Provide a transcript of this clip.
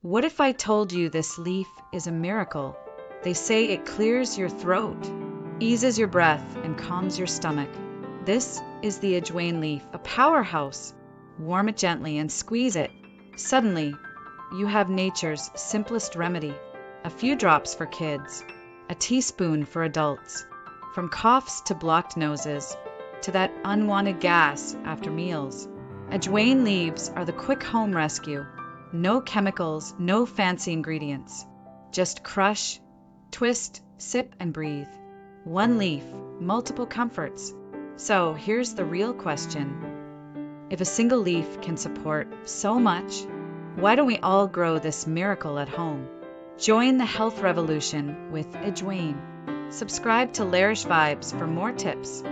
What if I told you this leaf is a miracle? They say it clears your throat, eases your breath, and calms your stomach. This is the Ajwain leaf, a powerhouse. Warm it gently and squeeze it. Suddenly, you have nature's simplest remedy. A few drops for kids, a teaspoon for adults. From coughs to blocked noses, to that unwanted gas after meals. Ajwain leaves are the quick home rescue. No chemicals, no fancy ingredients. Just crush, twist, sip, and breathe. One leaf, multiple comforts. So here's the real question. If a single leaf can support so much, why don't we all grow this miracle at home? Join the health revolution with Ajwain. Subscribe to Lairish Vibes for more tips.